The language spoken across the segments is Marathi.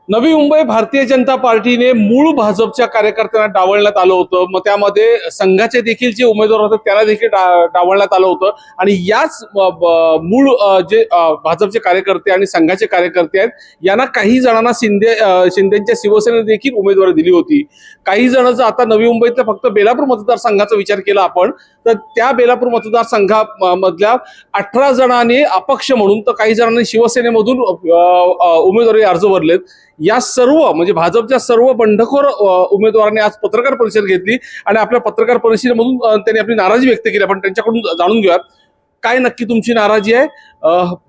नवी मुंबई भारतीय जनता पार्टीने मूळ भाजपच्या कार्यकर्त्यांना डावलण्यात आलं होतं। मग त्यामध्ये संघाचे देखील जे उमेदवार होते त्यांना देखील डावलण्यात आलं होतं आणि याच मूळ जे भाजपचे कार्यकर्ते आणि संघाचे कार्यकर्ते आहेत यांना काही जणांना शिंदेच्या शिवसेनेने देखील उमेदवारी दिली होती। काही जणांचं आता नवी मुंबईतल्या फक्त बेलापूर मतदारसंघाचा विचार केला आपण तर त्या बेलापूर मतदारसंघामधल्या 18 जणांनी अपक्ष म्हणून तर काही जणांनी शिवसेनेमधून उमेदवारी अर्ज भरलेत। या सर्व म्हणजे भाजपच्या सर्व बंडखोर उमेदवारांनी आज पत्रकार परिषद घेतली आणि आपल्या पत्रकार परिषदेमधून त्यांनी आपली नाराजी व्यक्त केली। आपण त्यांच्याकडून जाणून घेऊयात काय नक्की तुमची नाराजी आहे,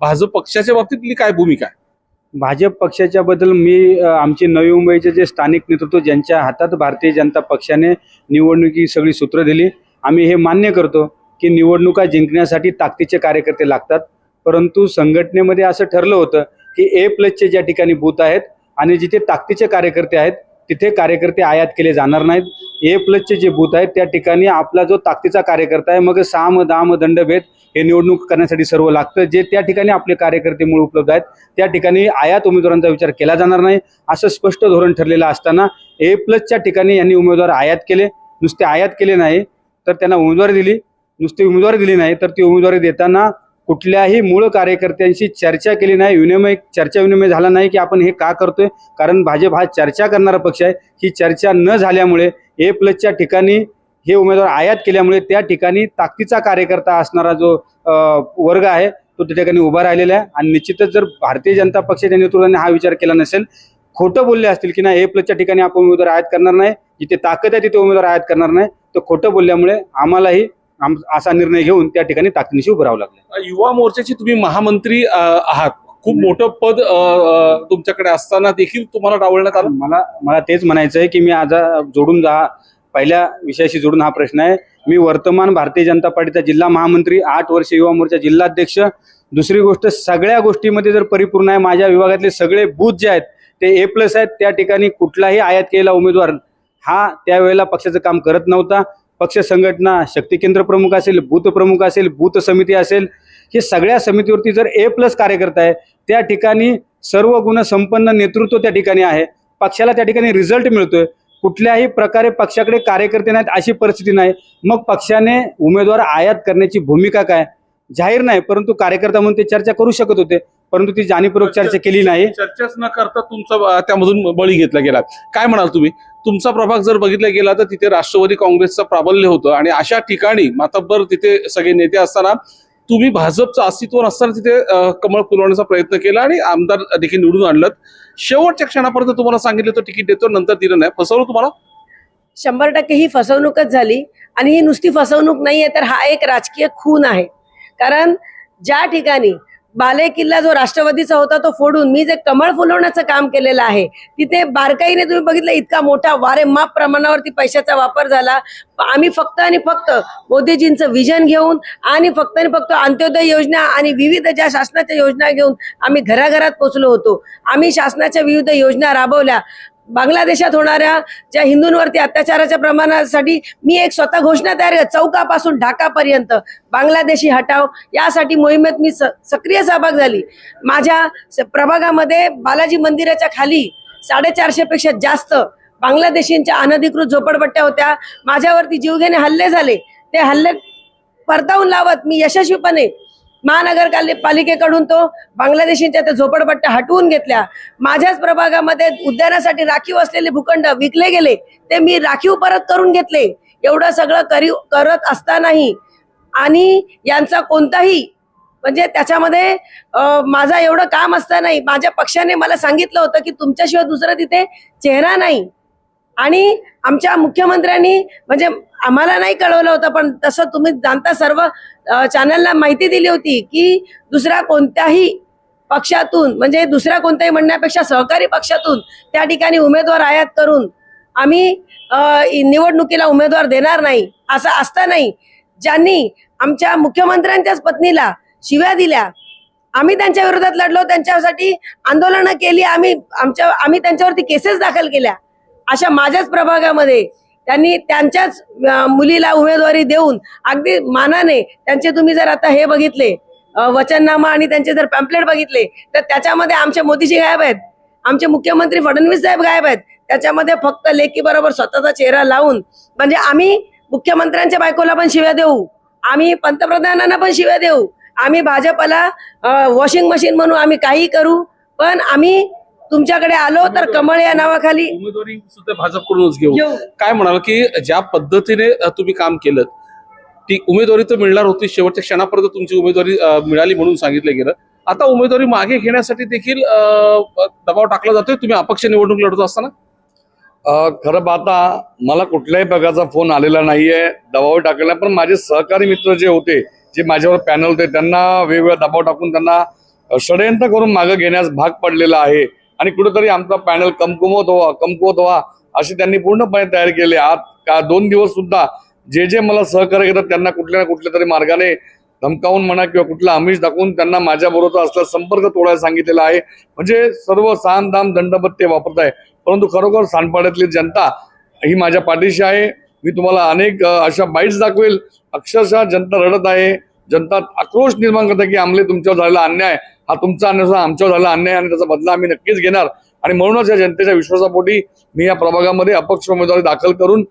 भाजप पक्षाच्या बाबतीतली काय भूमिका आहे। भाजप पक्षाच्या बद्दल मी आमचे नवी मुंबईचे जे स्थानिक नेतृत्व ज्यांच्या हातात भारतीय जनता पक्षाने निवडणुकी सगळी सूत्र दिली, आम्ही हे मान्य करतो की निवडणुका जिंकण्यासाठी ताकदीचे कार्यकर्ते लागतात। परंतु संघटनेमध्ये असं ठरलं होतं की A+चे ज्या ठिकाणी बूथ आहेत आणि जिथे ताकदीचे कार्यकर्ते आहेत तिथे कार्यकर्ते आयात केले जाणार नाहीत। A+चे जे बूथ आहेत त्या ठिकाणी आपला जो ताकदीचा कार्यकर्ता आहे मग साम दाम दंडभेद हे निवडणूक करण्यासाठी सर्व लागतं। जे त्या ठिकाणी आपले कार्यकर्ते मूळ उपलब्ध आहेत त्या ठिकाणी आयात उमेदवारांचा विचार केला जाणार नाही असं स्पष्ट धोरण ठरलेलं असताना A+च्या ठिकाणी यांनी उमेदवार आयात केले। नुसते आयात केले नाही तर त्यांना उमेदवारी दिली, नुसती उमेदवारी दिली नाही तर ती उमेदवारी देताना कुठल्याही मूळ कार्यकर्त्यांशी चर्चा केली नाही, चर्चा विनिमय झाला नाही की आपण हे का करतोय। कारण भाजप हा चर्चा करणारा पक्ष आहे। ही चर्चा न झाल्यामुळे A+च्या ठिकाणी हे उमेदवार आयात केल्यामुळे त्या ठिकाणी ताकदीचा कार्यकर्ता असणारा जो वर्ग आहे तो त्या ठिकाणी उभा राहिलेला आहे। आणि निश्चितच जर भारतीय जनता पक्षाच्या नेतृत्वाने हा विचार केला नसेल, खोटं बोलले असतील की नाही A+च्या ठिकाणी आपण उमेदवार आयात करणार नाही, जिथे ताकद आहे तिथे उमेदवार आयात करणार नाही, तर खोटं बोलल्यामुळे आम्हालाही असा निर्णय घेऊन त्या ठिकाणी ताकदीशी उभं राहावं लागलं। युवा मोर्चाचे तुम्ही महामंत्री आहात, खूप मोठं पद तुमच्याकडे असताना देखील तुम्हाला डावलण्यात आलं। मला तेच म्हणायचं आहे की मी आज जोडून पहिल्या विषयाशी जोडून हा प्रश्न आहे। मी वर्तमान भारतीय जनता पार्टीचा जिल्हा महामंत्री, 8 वर्ष युवा मोर्चा जिल्हाध्यक्ष। दुसरी गोष्ट सगळ्या गोष्टीमध्ये जर परिपूर्ण आहे, माझ्या विभागातले सगळे बूथ जे आहेत ते A+ आहेत। त्या ठिकाणी कुठलाही आयात केलेला उमेदवार हा त्यावेळेला पक्षाचं काम करत नव्हता। पक्ष संघटना शक्ती केंद्र प्रमुख असेल, बूथ प्रमुख असेल, बूथ समिती असेल, हे सगळ्या समितीवरती जर A+ कार्यकर्ता आहे त्या ठिकाणी सर्व गुण संपन्न नेतृत्व त्या ठिकाणी आहे, पक्षाला त्या ठिकाणी रिझल्ट मिळतोय। कुठल्याही प्रकारे पक्षाकडे कार्यकर्ते नाहीत अशी परिस्थिती नाही, मग पक्षाने उमेदवार आयात करण्याची भूमिका काय जाहीर नाही, परंतु कार्यकर्ता म्हणून ते चर्चा करू शकत होते, परंतु ती जाणीवपूर्वक चर्चा केली नाही। चर्चाच न करता तुमचा त्यामधून बळी घेतला गेला। काय म्हणाल तुम्ही, तुमचा प्रभाग जर बघितला गेला तर तिथे राष्ट्रवादी काँग्रेसचं प्राबल्य होतं आणि अशा ठिकाणी मातब्बर तिथे सगळे नेते असताना तुम्ही भाजपचं अस्तित्व नसताना तिथे कमळ फुलवण्याचा प्रयत्न केला आणि आमदार देखील निवडून आणलं। शेवटच्या क्षणापर्यंत तुम्हाला सांगितलं तर तिकीट देतो, नंतर दिलं नाही, फसवलं तुम्हाला। 100% ही फसवणूकच झाली आणि ही नुसती फसवणूक नाहीये तर हा एक राजकीय खून आहे। कारण ज्या ठिकाणी बालेकिल्ला जो राष्ट्रवादीचा होता तो फोडून मी जे कमळ फुलवण्याचं काम केलेलं आहे तिथे बारकाईने तुम्ही बघितलं इतका मोठा वारेमाप प्रमाणावरती पैशाचा वापर झाला। आम्ही फक्त आणि फक्त मोदीजींचं विजन घेऊन आणि फक्त अंत्योदय योजना आणि विविध ज्या शासनाच्या योजना घेऊन आम्ही घराघरात पोहोचलो होतो। आम्ही शासनाच्या विविध योजना राबवल्या। बांगलादेशात होणाऱ्या ज्या हिंदूंवरती अत्याचाराच्या प्रमाणासाठी मी एक स्वतः घोषणा तयार केली, चौकापासून ढाकापर्यंत बांगलादेशी हटाव यासाठी मोहिमेत मी सक्रिय सहभाग झाली। माझ्या प्रभागामध्ये बालाजी मंदिराच्या खाली 450 पेक्षा जास्त बांगलादेशींच्या अनधिकृत झोपडपट्ट्या होत्या। माझ्यावरती जीवघेणे हल्ले झाले, ते हल्ले परतावून लावत मी यशस्वीपणे महानगरपालिकेकडून तो बांगलादेशींच्या त्या झोपडपट्ट्या हटवून घेतल्या। माझ्याच प्रभागामध्ये उद्यानासाठी राखीव असलेले भूखंड विकले गेले, ते मी राखीव परत करून घेतले। एवढं सगळं करत असतानाही आणि यांचा कोणताही म्हणजे त्याच्यामध्ये माझा एवढं काम असतानाही माझ्या पक्षाने मला सांगितलं होतं की तुमच्याशिवाय दुसरा तिथे चेहरा नाही। आणि आमच्या मुख्यमंत्र्यांनी म्हणजे आम्हाला नाही कळवलं होतं, पण तसं तुम्ही जाणता सर्व चॅनलला माहिती दिली होती की दुसऱ्या कोणत्याही पक्षातून म्हणजे दुसऱ्या कोणत्याही म्हणण्यापेक्षा सहकारी पक्षातून त्या ठिकाणी उमेदवार आयात करून आम्ही निवडणुकीला उमेदवार देणार नाही। असं असतानाही ज्यांनी आमच्या मुख्यमंत्र्यांच्याच पत्नीला शिव्या दिल्या, आम्ही त्यांच्या विरोधात लढलो, त्यांच्यासाठी आंदोलनं केली, आम्ही त्यांच्यावरती केसेस दाखल केल्या। अशा माझ्याच प्रभागामध्ये त्यांनी त्यांच्याच मुलीला उमेदवारी देऊन अगदी मानाने त्यांचे तुम्ही जर आता हे बघितले वचननामा आणि त्यांचे जर पॅम्पलेट बघितले तर त्याच्यामध्ये आमचे मोदीजी गायब आहेत। आमचे मुख्यमंत्री फडणवीस साहेब गायब आहेत. त्याच्यामध्ये फक्त लेकी बरोबर स्वतःचा चेहरा लावून, म्हणजे आम्ही मुख्यमंत्र्यांच्या बायकोला पण शिव्या देऊ, आम्ही पंतप्रधानांना पण शिव्या देऊ, आम्ही भाजपला वॉशिंग मशीन म्हणून आम्ही काही करू, पण आम्ही तुमच्याकडे आलो तर कमळ या नावाखाली उमेदवारी सुद्धा भाजपकडूनच घेऊ. घेऊ. काय म्हणाल की ज्या पद्धतीने तुम्ही काम केलं, ती उमेदवारी तर मिळणार होती, शेवटच्या क्षणापर्यंत तुमची उमेदवारी मिळाली म्हणून सांगितलं गेलं. आता उमेदवारी मागे घेण्यासाठी देखील दबाव टाकला जातोय तुम्ही अपक्ष निवडणूक लढत असताना. खरं पाहता मला कुठल्याही प्रकारचा फोन आलेला नाहीये दबाव टाकलेला, पण माझे सहकारी मित्र जे होते, जे माझ्यावर पॅनल होते, त्यांना वेगवेगळा दबाव टाकून त्यांना षडयंत्र करून मागे घेण्यास भाग पडलेला आहे आणि कुठेतरी आमचा पॅनल कमकुवत व्हा अशी त्यांनी पूर्णपणे तयारी केली. आज 2 दिवस सुद्धा जे मला सहकार्य करतात त्यांना कुठल्या ना कुठल्या तरी मार्गाने धमकावून म्हणा किंवा कुठला आमिष दाखवून त्यांना माझ्याबरोबर असलेला संपर्क तोडायला सांगितलेला आहे. म्हणजे सर्व साम दाम दंडबत ते वापरत आहे, परंतु खरोखर सानपाड्यातली जनता ही माझ्या पाठीशी आहे. मी तुम्हाला अनेक अशा बाईट्स दाखवेल. अक्षरशः जनता रडत आहे, जनता आक्रोश निर्माण करते की आमले तुमच्यावर झालेला अन्याय हा तुमचा अन्याय, आमच्यावर झालेला अन्याय आणि त्याचा बदला आम्ही नक्कीच घेणार. आणि म्हणूनच या जनतेच्या विश्वासापोटी मी या प्रभागामध्ये अपक्ष उमेदवारी दाखल करून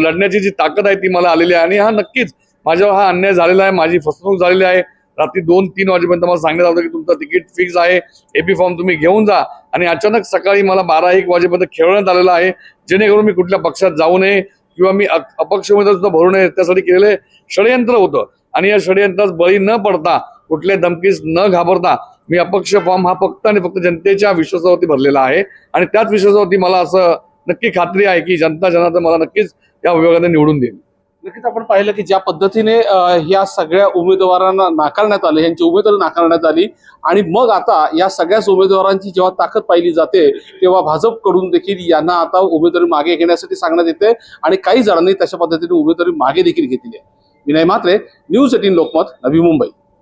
लढण्याची जी ताकद आहे ती मला आलेली आहे. आणि हा नक्कीच माझ्यावर हा अन्याय झालेला आहे, माझी फसवणूक झालेली आहे. रात्री 2-3 वाजेपर्यंत मला सांगण्यात आलं की तुमचं तिकीट फिक्स आहे, एपी फॉर्म तुम्ही घेऊन जा, आणि अचानक सकाळी मला 12-1 वाजेपर्यंत खेळवण्यात आलेलं आहे, जेणेकरून मी कुठल्या पक्षात जाऊ नये किंवा मी अपक्ष उमेदवार सुद्धा भरू नये त्यासाठी केलेले षडयंत्र होतं. आणि या षडयंत्रास बळी न पडता, कुठल्या धमकीस न घाबरता मी अपक्ष फॉर्म हा फक्त आणि फक्त जनतेच्या विश्वासावरती भरलेला आहे. आणि त्याच विश्वासावरती मला असं नक्की खात्री आहे की जनता जनार्दन मला नक्कीच या विभागाने निवडून देईल. नक्कीच आपण पाहिलं की ज्या पद्धतीने या सगळ्या उमेदवारांना नाकारण्यात आले, यांची उमेदवारी नाकारण्यात आली, आणि मग आता या सगळ्याच उमेदवारांची जेव्हा ताकद पाहिली जाते तेव्हा भाजपकडून देखील यांना आता उमेदवारी मागे घेण्यासाठी सांगण्यात येते आणि काही जणांनी तशा पद्धतीने उमेदवारी मागे देखील घेतली आहे. विनय म्हात्रे, न्यूज 18 लोकमत, नवी मुंबई.